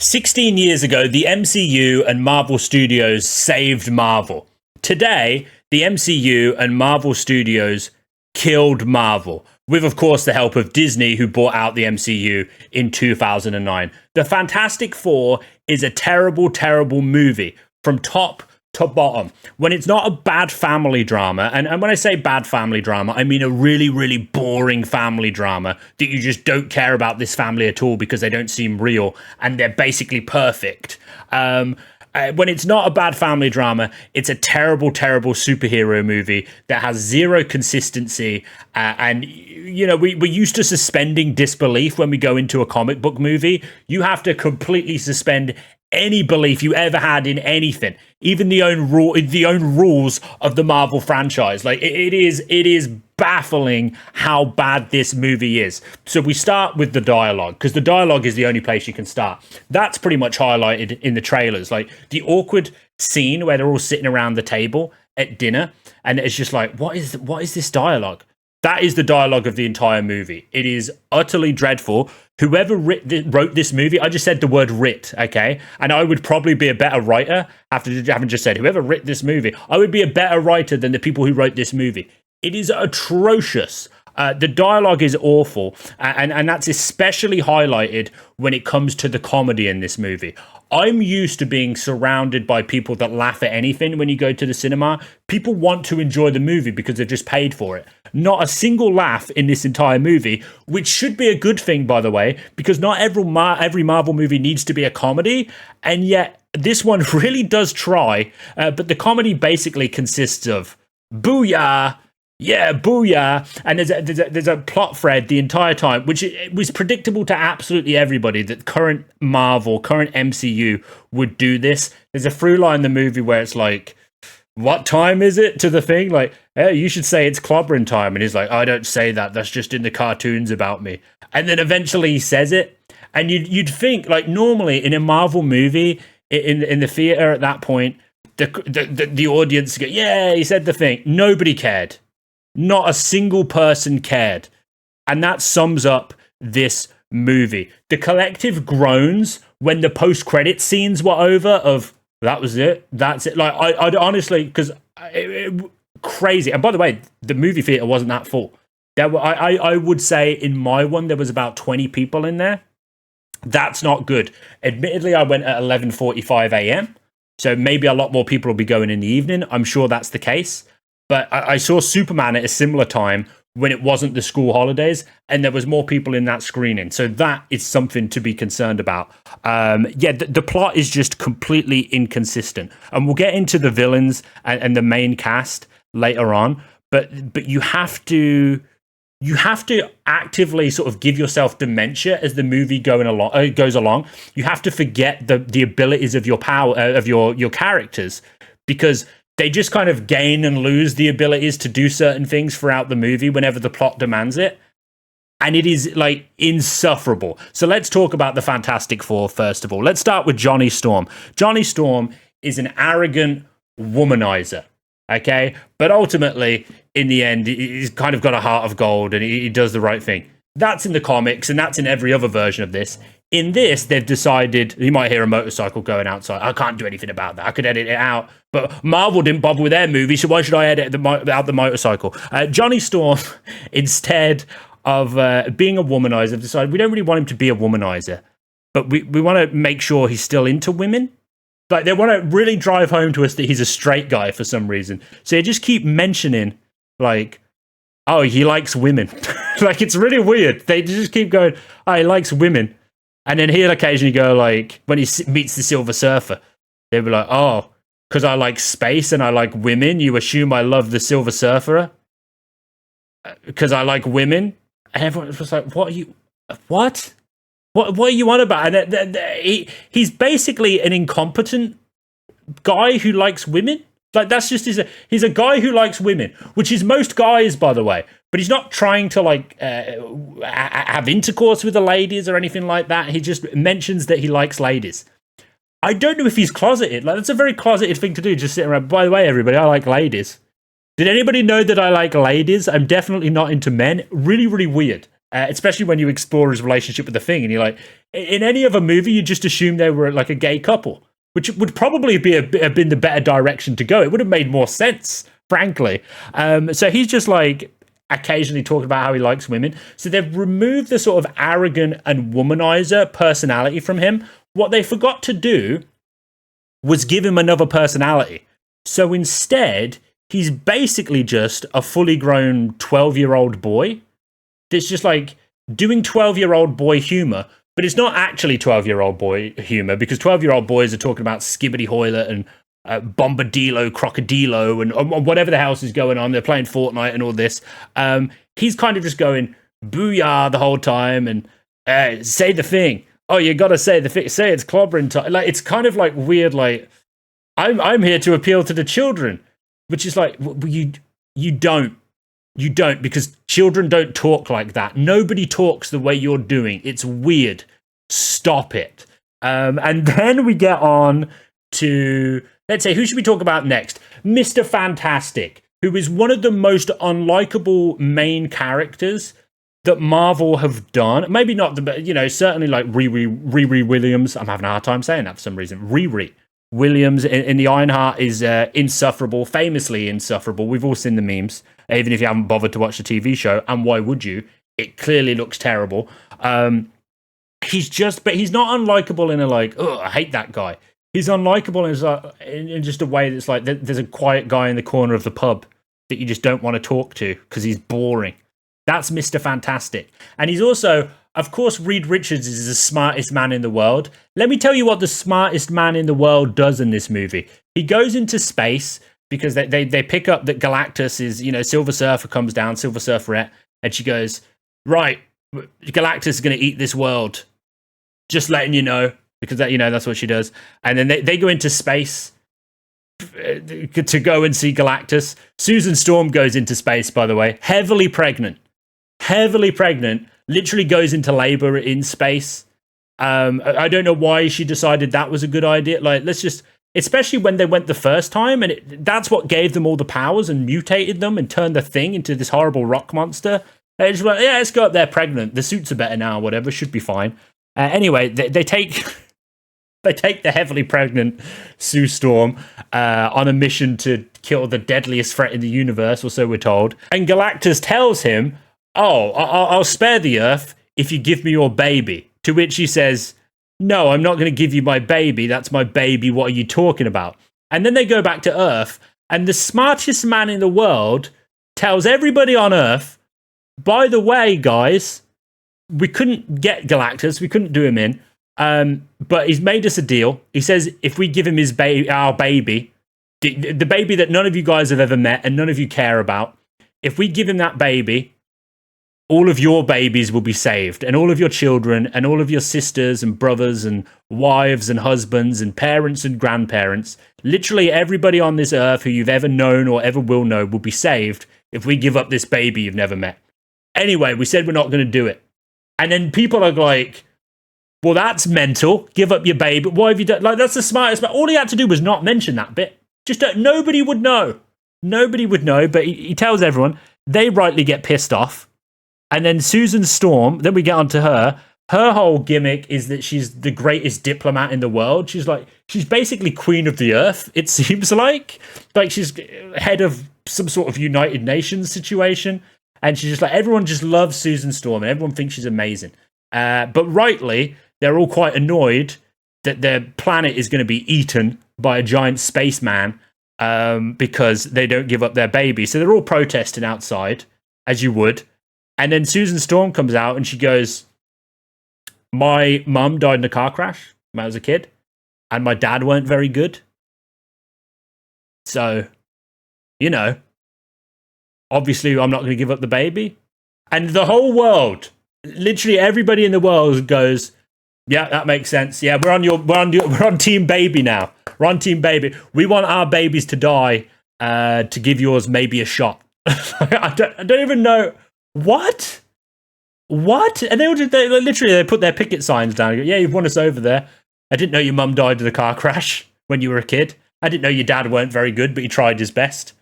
16 years ago, the MCU and Marvel Studios saved Marvel. Today, the MCU and Marvel Studios killed Marvel, with, of course, the help of Disney, who bought out the MCU in 2009. The Fantastic Four is a terrible, terrible movie from top to bottom. When it's not a bad family drama, and when I say bad family drama, I mean a really, really boring family drama that you just don't care about this family at all because they don't seem real and they're basically perfect. When it's not a bad family drama, it's a terrible, terrible superhero movie that has zero consistency. And, you know, we're used to suspending disbelief when we go into a comic book movie. You have to completely suspend any belief you ever had in anything, even the own rules of the Marvel franchise. Like it is baffling how bad this movie is. So we start with the dialogue, because the dialogue is the only place you can start. That's pretty much highlighted in the trailers, like the awkward scene where they're all sitting around the table at dinner, and it's just like, what is this dialogue? That is the dialogue of the entire movie. It is utterly dreadful. Whoever wrote this movie, I just said the word writ, okay? And I would probably be a better writer after having just said, whoever writ this movie, I would be a better writer than the people who wrote this movie. It is atrocious. The dialogue is awful. And that's especially highlighted when it comes to the comedy in this movie. I'm used to being surrounded by people that laugh at anything when you go to the cinema. People want to enjoy the movie because they've just paid for it. Not a single laugh in this entire movie, which should be a good thing, by the way, because not every Marvel movie needs to be a comedy. And yet this one really does try. But the comedy basically consists of booyah, yeah, booyah. And there's a plot thread the entire time, which it was predictable to absolutely everybody that current MCU would do this. There's a through line in the movie where it's like, what time is it, to the thing? Like, hey, you should say it's clobbering time. And he's like, I don't say that. That's just in the cartoons about me. And then eventually he says it. And you'd think, like, normally in a Marvel movie, in the theater at that point, the audience go, yeah, he said the thing. Nobody cared. Not a single person cared. And that sums up this movie. The collective groans when the post-credit scenes were over of, that was it, that's it. Like, I'd honestly, because crazy. And by the way, the movie theater wasn't that full. I would say in my one, there was about 20 people in there. That's not good. Admittedly, I went at 11:45 a.m. So maybe a lot more people will be going in the evening. I'm sure that's the case. But I saw Superman at a similar time when it wasn't the school holidays, and there was more people in that screening. So that is something to be concerned about. The plot is just completely inconsistent. And we'll get into the villains and the main cast later on. But you have to actively sort of give yourself dementia as the movie goes along. You have to forget the abilities of your power of your characters, because they just kind of gain and lose the abilities to do certain things throughout the movie whenever the plot demands it. And it is, like, insufferable. So let's talk about the Fantastic Four, first of all. Let's start with Johnny Storm. Johnny Storm is an arrogant womanizer, okay? But ultimately, in the end, he's kind of got a heart of gold and he does the right thing. That's in the comics, and that's in every other version of this. In this, they've decided, you might hear a motorcycle going outside. I can't do anything about that. I could edit it out. But Marvel didn't bother with their movie, so why should I edit out the motorcycle? Johnny Storm, instead of being a womanizer, have decided we don't really want him to be a womanizer, but we want to make sure he's still into women. Like, they want to really drive home to us that he's a straight guy for some reason. So they just keep mentioning, like, oh, he likes women. Like, it's really weird. They just keep going, oh, he likes women. And then he'll occasionally go, like, when he meets the Silver Surfer, they'll be like, oh, because I like space and I like women, you assume I love the Silver Surfer? Because I like women? And everyone was like, what are you... What? What are you on about? And he's basically an incompetent guy who likes women. Like, that's just he's a guy who likes women, which is most guys, by the way. But he's not trying to, like, have intercourse with the ladies or anything like that. He just mentions that he likes ladies. I don't know if he's closeted. Like, that's a very closeted thing to do, just sitting around. By the way, everybody, I like ladies. Did anybody know that I like ladies? I'm definitely not into men. Really, really weird. especially when you explore his relationship with the Thing, and you're like, in any other movie, you just assume they were like a gay couple, which would probably have been the better direction to go. It would have made more sense, frankly. So he's just like occasionally talking about how he likes women. So they've removed the sort of arrogant and womanizer personality from him. What they forgot to do was give him another personality. So instead, he's basically just a fully grown 12-year-old boy. It's just like doing 12-year-old boy humor, but it's not actually 12-year-old boy humor, because 12-year-old boys are talking about Skibbity Hoilet and Bombadillo, Crocodilo, and whatever the house is going on. They're playing Fortnite and all this. He's kind of just going booyah the whole time and say the thing. Oh, you gotta say the thing. Say it's clobbering time. Like, it's kind of like weird. Like, I'm here to appeal to the children, which is like, you don't. You don't, because children don't talk like that. Nobody talks the way you're doing. It's weird. Stop it. And then we get on to, let's say, who should we talk about next? Mr. Fantastic, who is one of the most unlikable main characters that Marvel have done. Maybe not the, certainly like Riri Williams. I'm having a hard time saying that for some reason. Riri Williams in the Ironheart is insufferable, famously insufferable. We've all seen the memes, even if you haven't bothered to watch the TV show. And why would you? It clearly looks terrible. But he's not unlikable in a like, oh, I hate that guy. He's unlikable in just a way that's like, there's a quiet guy in the corner of the pub that you just don't want to talk to because he's boring. That's Mr. Fantastic. And he's also, of course, Reed Richards is the smartest man in the world. Let me tell you what the smartest man in the world does in this movie. He goes into space because they pick up that Galactus is, Silver Surfer comes down, Silver Surferette, and she goes, right, Galactus is going to eat this world. Just letting you know, because that's what she does. And then they go into space to go and see Galactus. Susan Storm goes into space, by the way, heavily pregnant, literally goes into labor in space. I don't know why she decided that was a good idea. Like, especially when they went the first time, and that's what gave them all the powers and mutated them and turned the Thing into this horrible rock monster. They just went, yeah, let's go up there pregnant. The suits are better now, whatever, should be fine. Anyway, they take the heavily pregnant Sue Storm on a mission to kill the deadliest threat in the universe, or so we're told. And Galactus tells him, oh, I'll spare the Earth if you give me your baby. To which he says, no, I'm not going to give you my baby. That's my baby. What are you talking about? And then they go back to Earth, and the smartest man in the world tells everybody on Earth, by the way, guys, we couldn't get Galactus. We couldn't do him in. But he's made us a deal. He says if we give him our baby, the baby that none of you guys have ever met and none of you care about, if we give him that baby, all of your babies will be saved, and all of your children and all of your sisters and brothers and wives and husbands and parents and grandparents, literally everybody on this earth who you've ever known or ever will know will be saved if we give up this baby you've never met. Anyway, we said we're not going to do it. And then people are like, well, that's mental. Give up your baby. Why have you done? Like, that's the smartest. But all he had to do was not mention that bit. Just nobody would know. Nobody would know. But he tells everyone. They rightly get pissed off. And then Susan Storm, then we get onto her. Her whole gimmick is that she's the greatest diplomat in the world. She's basically queen of the earth, it seems like. Like, she's head of some sort of United Nations situation. And she's just like, everyone just loves Susan Storm. And everyone thinks she's amazing. But rightly, they're all quite annoyed that their planet is going to be eaten by a giant spaceman because they don't give up their baby. So they're all protesting outside, as you would. And then Susan Storm comes out and she goes, my mum died in a car crash when I was a kid, and my dad weren't very good. So, obviously I'm not going to give up the baby. And the whole world, literally everybody in the world goes, yeah, that makes sense. Yeah, we're on Team Baby now. We're on Team Baby. We want our babies to die to give yours maybe a shot. I don't even know. What? And they put their picket signs down and go, yeah, you've won us over there. I didn't know your mum died in a car crash when you were a kid. I didn't know your dad weren't very good, but he tried his best.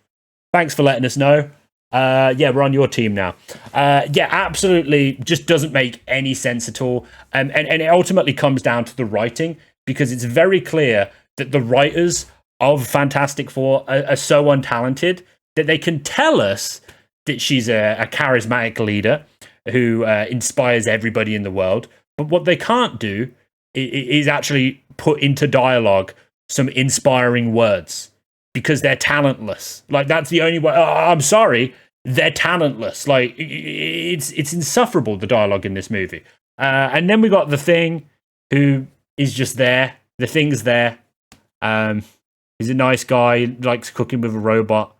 Thanks for letting us know. Yeah, we're on your team now. Yeah, absolutely. Just doesn't make any sense at all. And it ultimately comes down to the writing, because it's very clear that the writers of Fantastic Four are so untalented that they can tell us that she's a charismatic leader who inspires everybody in the world. But what they can't do is actually put into dialogue some inspiring words, because they're talentless. Like, that's the only way. Oh, I'm sorry, they're talentless. Like, it's insufferable, the dialogue in this movie. And then we got the Thing, who is just there. The Thing's there. He's a nice guy. He likes cooking with a robot,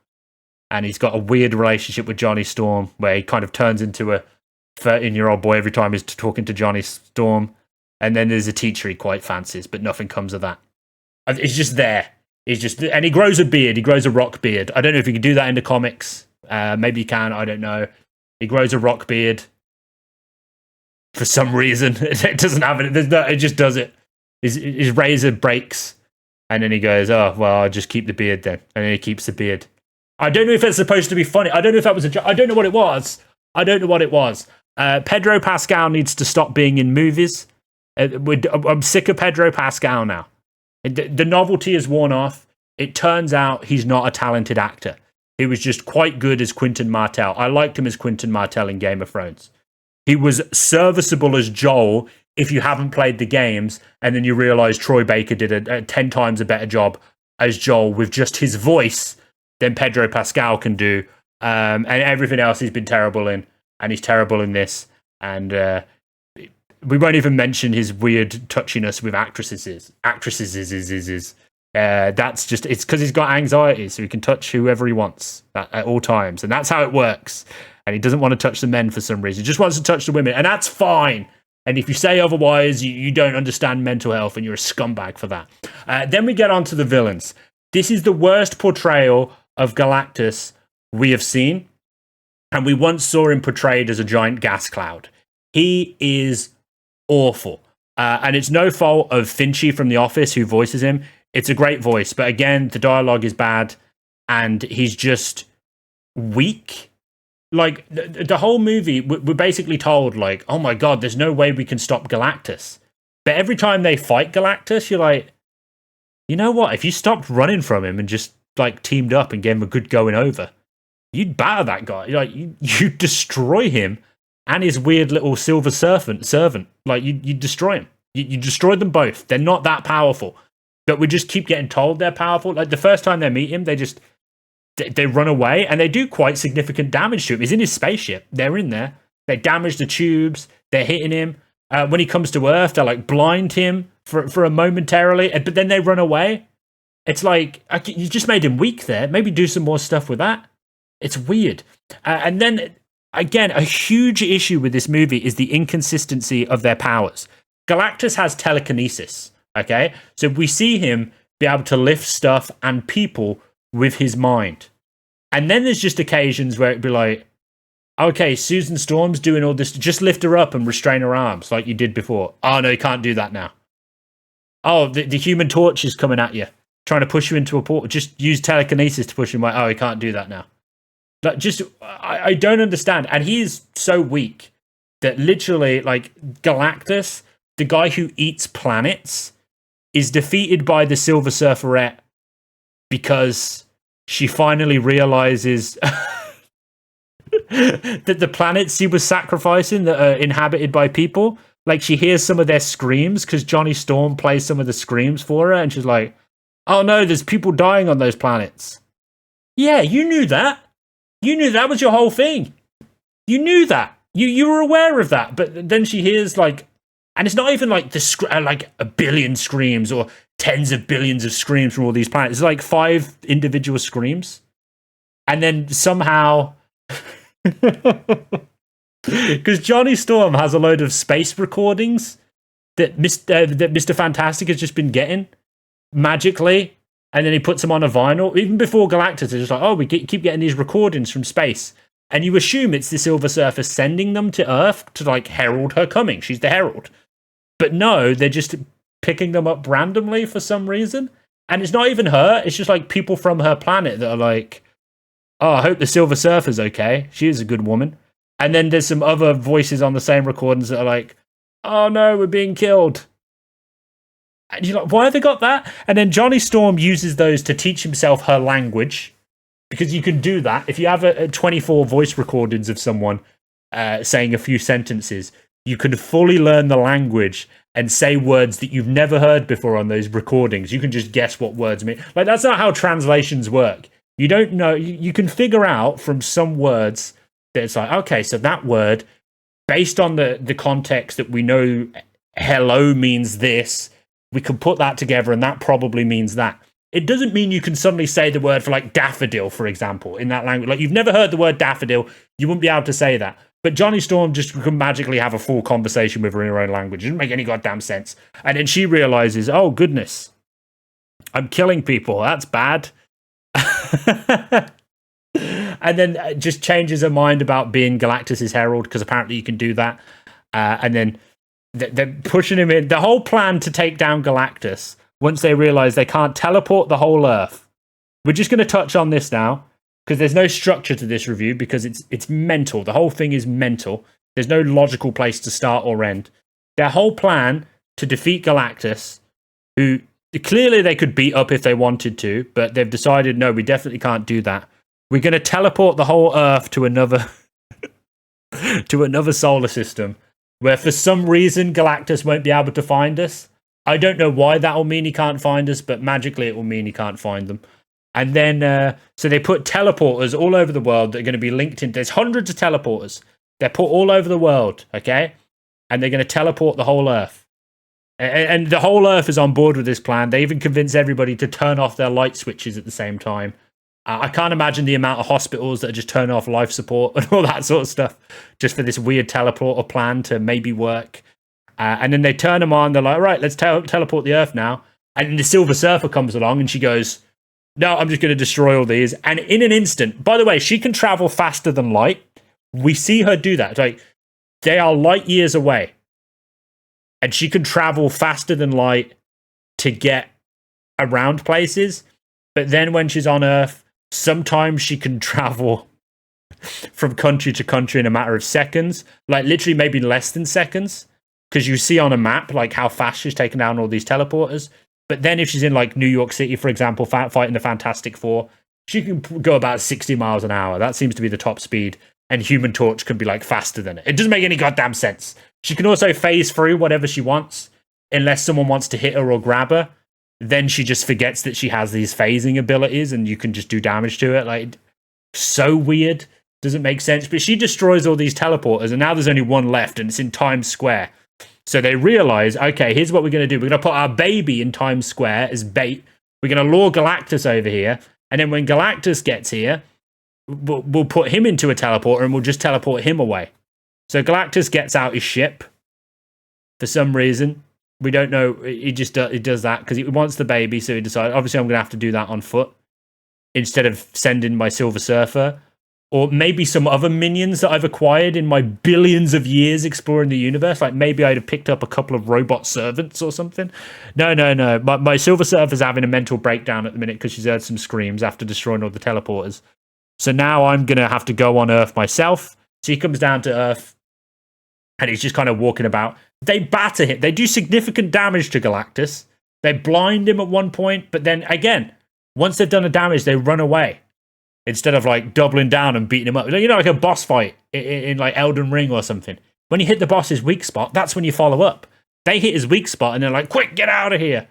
and he's got a weird relationship with Johnny Storm, where he kind of turns into a 13-year-old boy every time he's talking to Johnny Storm. And then there's a teacher he quite fancies, but nothing comes of that. He's just there. And he grows a beard. He grows a rock beard. I don't know if you can do that in the comics. Maybe you can. I don't know. He grows a rock beard for some reason. It doesn't have it. It just does it. His razor breaks, and then he goes, "Oh well, I'll just keep the beard then." And then he keeps the beard. I don't know if it's supposed to be funny. I don't know if that was I don't know what it was. Pedro Pascal needs to stop being in movies. I'm sick of Pedro Pascal now. The novelty is worn off. It turns out he's not a talented actor. He was just quite good as Quentin Martell. I liked him as Quentin Martell in Game of Thrones. He was serviceable as Joel if you haven't played the games, and then you realize Troy Baker did a 10 times a better job as Joel with just his voice than Pedro Pascal can do. And everything else he's been terrible in, and he's terrible in this. And we won't even mention his weird touchiness with actresses. That's just, it's because he's got anxiety, so he can touch whoever he wants at all times, and that's how it works. And he doesn't want to touch the men for some reason. He just wants to touch the women, and that's fine. And if you say otherwise, you don't understand mental health, and you're a scumbag for that. Then we get on to the villains. This is the worst portrayal of Galactus we have seen, and we once saw him portrayed as a giant gas cloud. He is awful. And it's no fault of Finchy from The Office, who voices him. It's a great voice, but again, the dialogue is bad, and he's just weak. Like, the whole movie, we're basically told, like, oh my god, there's no way we can stop Galactus. But every time they fight Galactus, you're like, you know what? If you stopped running from him and just, like, teamed up and gave him a good going over, you'd batter that guy. Like, you destroy him and his weird little silver servant. Like, you destroy him. You destroyed them both. They're not that powerful. But we just keep getting told they're powerful. Like, the first time they meet him, they run away, and they do quite significant damage to him. He's in his spaceship. They're in there. They damage the tubes. They're hitting him. When he comes to Earth, they like blind him for a momentarily, but then they run away. It's like, you just made him weak there. Maybe do some more stuff with that. It's weird. And then, again, a huge issue with this movie is the inconsistency of their powers. Galactus has telekinesis, okay? So we see him be able to lift stuff and people with his mind. And then there's just occasions where it'd be like, okay, Susan Storm's doing all this, just lift her up and restrain her arms like you did before. Oh no, you can't do that now. Oh, the Human Torch is coming at you, trying to push you into a portal. Just use telekinesis to push him away. Oh, he can't do that now. Like, just, I don't understand. And he is so weak that literally, like, Galactus, the guy who eats planets, is defeated by the Silver Surferette because she finally realizes that the planets she was sacrificing that are inhabited by people, like, she hears some of their screams because Johnny Storm plays some of the screams for her, and she's like, oh no, there's people dying on those planets. Yeah, you knew that. You knew that was your whole thing. You knew that. You were aware of that. But then she hears, like, and it's not even like like a billion screams or tens of billions of screams from all these planets. It's like 5 individual screams. And then somehow, because Johnny Storm has a load of space recordings that Mr. Fantastic has just been getting magically, and then he puts them on a vinyl. Even before Galactus, it's just like, oh, we keep getting these recordings from space. And you assume it's the Silver Surfer sending them to Earth to, like, herald her coming. She's the herald. But no, they're just picking them up randomly for some reason. And it's not even her. It's just, like, people from her planet that are like, oh, I hope the Silver Surfer's okay. She is a good woman. And then there's some other voices on the same recordings that are like, oh no, we're being killed. And you're like, why have they got that? And then Johnny Storm uses those to teach himself her language. Because you can do that. If you have a 24 voice recordings of someone saying a few sentences, you can fully learn the language and say words that you've never heard before on those recordings. You can just guess what words mean. Like, that's not how translations work. You don't know. You can figure out from some words that it's like, okay, so that word, based on the context that we know hello means this, we can put that together and that probably means that. It doesn't mean you can suddenly say the word for like daffodil, for example, in that language. Like, you've never heard the word daffodil, you wouldn't be able to say that. But Johnny Storm just can magically have a full conversation with her in her own language. It doesn't make any goddamn sense. And then she realizes, oh, goodness, I'm killing people. That's bad. And then just changes her mind about being Galactus's herald, because apparently you can do that. And then they're pushing him in. The whole plan to take down Galactus, once they realize they can't teleport the whole Earth. We're just going to touch on this now, because there's no structure to this review, because it's mental. The whole thing is mental. There's no logical place to start or end. Their whole plan to defeat Galactus, who clearly they could beat up if they wanted to, but they've decided, no, we definitely can't do that. We're going to teleport the whole Earth to another to another solar system, where for some reason Galactus won't be able to find us. I don't know why that will mean he can't find us, but magically it will mean he can't find them. And then, so they put teleporters all over the world that are going to be linked in. There's hundreds of teleporters. They're put all over the world, okay? And they're going to teleport the whole Earth. And the whole Earth is on board with this plan. They even convince everybody to turn off their light switches at the same time. I can't imagine the amount of hospitals that are just turning off life support and all that sort of stuff just for this weird teleporter plan to maybe work. And then they turn them on. They're like, right, let's teleport the Earth now. And then the Silver Surfer comes along and she goes, no, I'm just going to destroy all these. And in an instant, by the way, she can travel faster than light. We see her do that. Like, they are light years away. And she can travel faster than light to get around places. But then when she's on Earth, sometimes she can travel from country to country in a matter of seconds. Like, literally maybe less than seconds. Because you see on a map, like, how fast she's taken down all these teleporters. But then if she's in, like, New York City, for example, fighting the Fantastic Four, she can go about 60 miles an hour. That seems to be the top speed. And Human Torch can be, like, faster than it. It doesn't make any goddamn sense. She can also phase through whatever she wants, unless someone wants to hit her or grab her. Then she just forgets that she has these phasing abilities, and you can just do damage to it. Like, so weird. Doesn't make sense. But she destroys all these teleporters, and now there's only one left, and it's in Times Square. So they realize, okay, here's what we're going to do. We're going to put our baby in Times Square as bait. We're going to lure Galactus over here. And then when Galactus gets here, we'll put him into a teleporter and we'll just teleport him away. So Galactus gets out his ship for some reason. We don't know. He just he does that because he wants the baby. So he decides, obviously, I'm going to have to do that on foot instead of sending my Silver Surfer. Or maybe some other minions that I've acquired in my billions of years exploring the universe. Like, maybe I'd have picked up a couple of robot servants or something. No. My Silver Surfer's having a mental breakdown at the minute because she's heard some screams after destroying all the teleporters. So now I'm going to have to go on Earth myself. So he comes down to Earth and he's just kind of walking about. They batter him. They do significant damage to Galactus. They blind him at one point. But then, again, once they've done the damage, they run away. Instead of, like, doubling down and beating him up. You know, like a boss fight in like, Elden Ring or something. When you hit the boss's weak spot, that's when you follow up. They hit his weak spot, and they're like, quick, get out of here.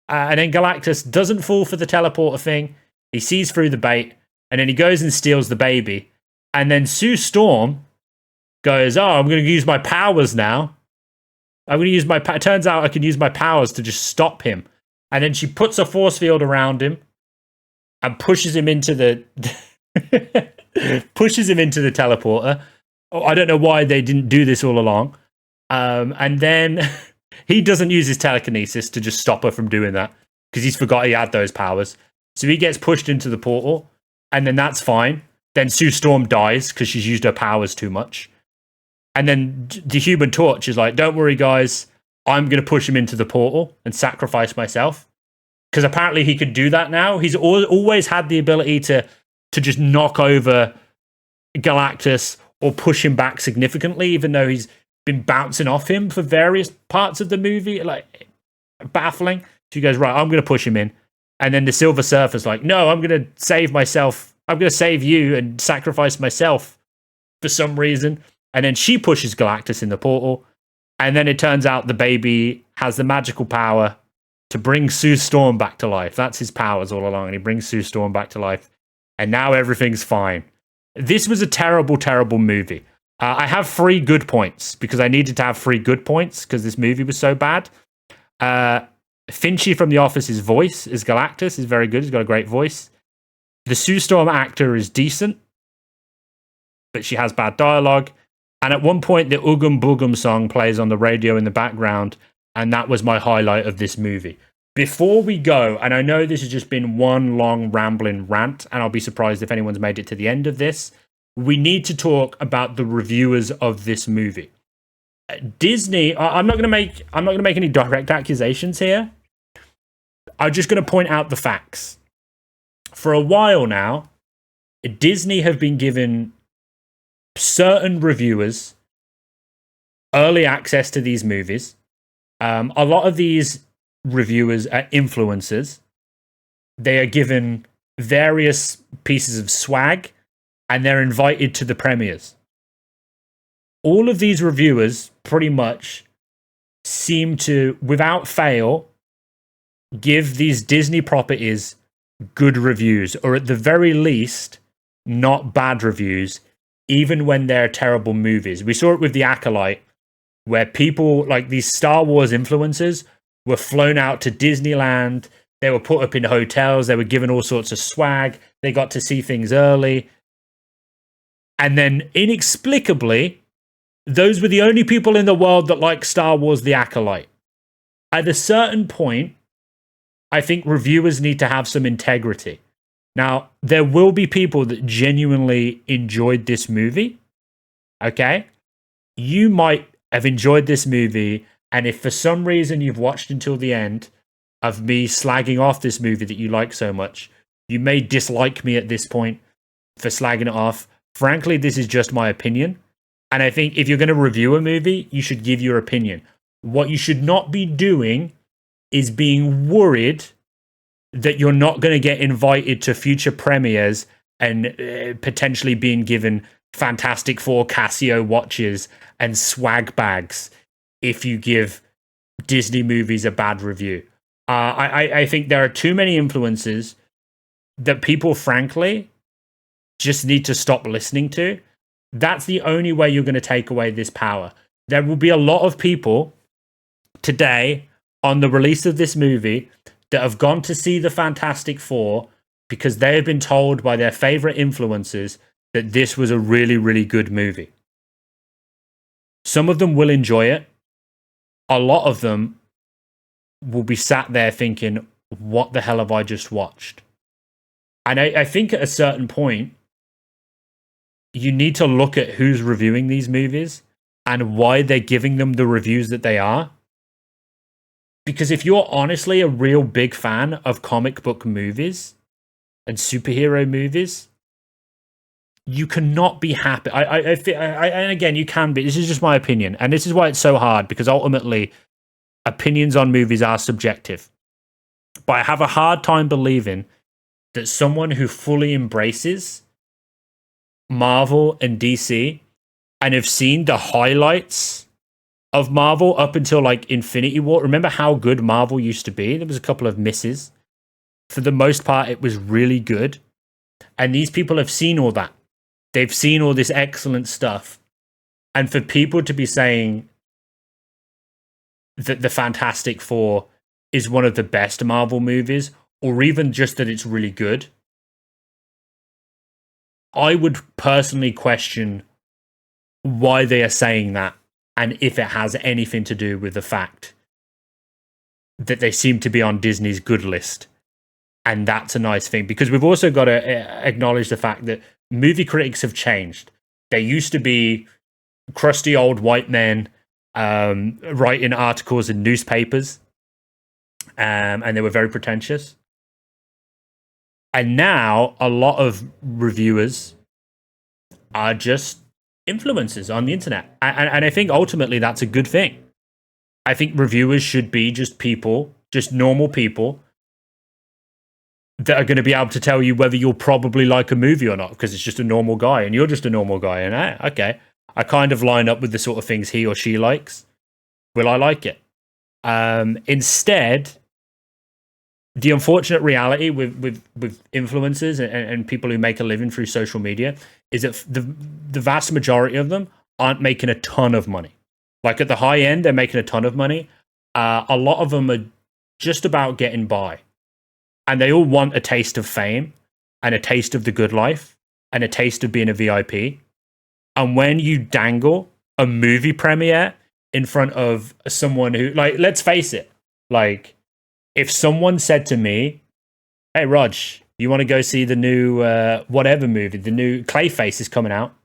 And then Galactus doesn't fall for the teleporter thing. He sees through the bait, and then he goes and steals the baby. And then Sue Storm goes, oh, I'm going to use my powers now. I'm going to use my... Turns out I can use my powers to just stop him. And then she puts a force field around him. And pushes him into the teleporter. Oh, I don't know why they didn't do this all along. And then he doesn't use his telekinesis to just stop her from doing that because he's forgot he had those powers. So he gets pushed into the portal, and then that's fine. Then Sue Storm dies because she's used her powers too much. And then the Human Torch is like, "Don't worry, guys. I'm going to push him into the portal and sacrifice myself." Because apparently he could do that now. He's always had the ability to to just knock over Galactus or push him back significantly, even though he's been bouncing off him for various parts of the movie, like baffling. She goes, right, I'm going to push him in. And then the Silver Surfer's like, no, I'm going to save myself. I'm going to save you and sacrifice myself for some reason. And then she pushes Galactus in the portal. And then it turns out the baby has the magical power to bring Sue Storm back to life. That's his powers all along. And he brings Sue Storm back to life. And now everything's fine. This was a terrible, terrible movie. I have 3 good points because I needed to have 3 good points because this movie was so bad. Finchy from The Office's voice as Galactus is very good. He's got a great voice. The Sue Storm actor is decent, but she has bad dialogue. And at one point, the Oogum Boogum song plays on the radio in the background, and that was my highlight of this movie. Before we go, and I know this has just been one long rambling rant, and I'll be surprised if anyone's made it to the end of this, we need to talk about the reviewers of this movie. Disney, I'm not going to make any direct accusations here. I'm just going to point out the facts. For a while now, Disney have been given certain reviewers early access to these movies. A lot of these reviewers are influencers. They are given various pieces of swag, and they're invited to the premieres. All of these reviewers pretty much seem to, without fail, give these Disney properties good reviews, or at the very least, not bad reviews, even when they're terrible movies. We saw it with The Acolyte, where people, like these Star Wars influencers, were flown out to Disneyland. They were put up in hotels. They were given all sorts of swag. They got to see things early. And then, inexplicably, those were the only people in the world that liked Star Wars The Acolyte. At a certain point, I think reviewers need to have some integrity. Now, there will be people that genuinely enjoyed this movie. Okay? You might have enjoyed this movie, and if for some reason you've watched until the end of me slagging off this movie that you like so much, you may dislike me at this point for slagging it off. Frankly, this is just my opinion. And I think if you're going to review a movie, you should give your opinion. What you should not be doing is being worried that you're not going to get invited to future premieres and potentially being given Fantastic Four Casio watches and swag bags if you give Disney movies a bad review. I think there are too many influences that people, frankly, just need to stop listening to. That's the only way you're going to take away this power. There will be a lot of people today on the release of this movie that have gone to see the Fantastic Four because they have been told by their favorite influencers that this was a really, really good movie. Some of them will enjoy it. A lot of them will be sat there thinking, what the hell have I just watched? And I think at a certain point, you need to look at who's reviewing these movies and why they're giving them the reviews that they are. Because if you're honestly a real big fan of comic book movies and superhero movies, you cannot be happy. And again, you can be. This is just my opinion. And this is why it's so hard, because ultimately, opinions on movies are subjective. But I have a hard time believing that someone who fully embraces Marvel and DC and have seen the highlights of Marvel up until like Infinity War. Remember how good Marvel used to be? There was a couple of misses. For the most part, it was really good. And these people have seen all that. They've seen all this excellent stuff. And for people to be saying that the Fantastic Four is one of the best Marvel movies, or even just that it's really good, I would personally question why they are saying that, and if it has anything to do with the fact that they seem to be on Disney's good list. And that's a nice thing, because we've also got to acknowledge the fact that movie critics have changed. They used to be crusty old white men writing articles in newspapers, and they were very pretentious. And now a lot of reviewers are just influencers on the internet. And I think ultimately that's a good thing. I think reviewers should be just people, just normal people that are going to be able to tell you whether you'll probably like a movie or not, because it's just a normal guy and you're just a normal guy. And okay, I kind of line up with the sort of things he or she likes. Will I like it? Instead, the unfortunate reality with influencers and people who make a living through social media is that the vast majority of them aren't making a ton of money. Like at the high end, they're making a ton of money. A lot of them are just about getting by. And they all want a taste of fame and a taste of the good life and a taste of being a VIP. And when you dangle a movie premiere in front of someone who, like, let's face it, like, if someone said to me, hey, Rog, you want to go see the new whatever movie, the new Clayface is coming out.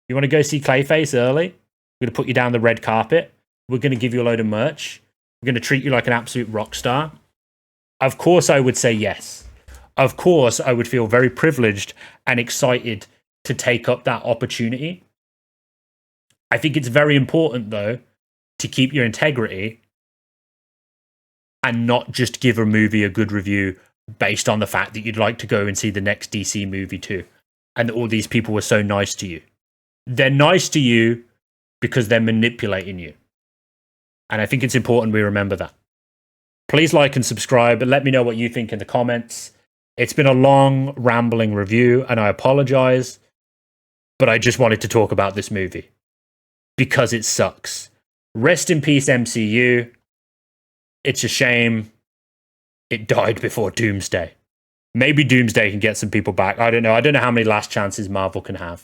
You want to go see Clayface early? We're going to put you down the red carpet. We're going to give you a load of merch. We're going to treat you like an absolute rock star. Of course, I would say yes. Of course, I would feel very privileged and excited to take up that opportunity. I think it's very important, though, to keep your integrity and not just give a movie a good review based on the fact that you'd like to go and see the next DC movie too, and that all these people were so nice to you. They're nice to you because they're manipulating you. And I think it's important we remember that. Please like and subscribe, and let me know what you think in the comments. It's been a long, rambling review, and I apologize, but I just wanted to talk about this movie because it sucks. Rest in peace, MCU. It's a shame it died before Doomsday. Maybe Doomsday can get some people back. I don't know. I don't know how many last chances Marvel can have.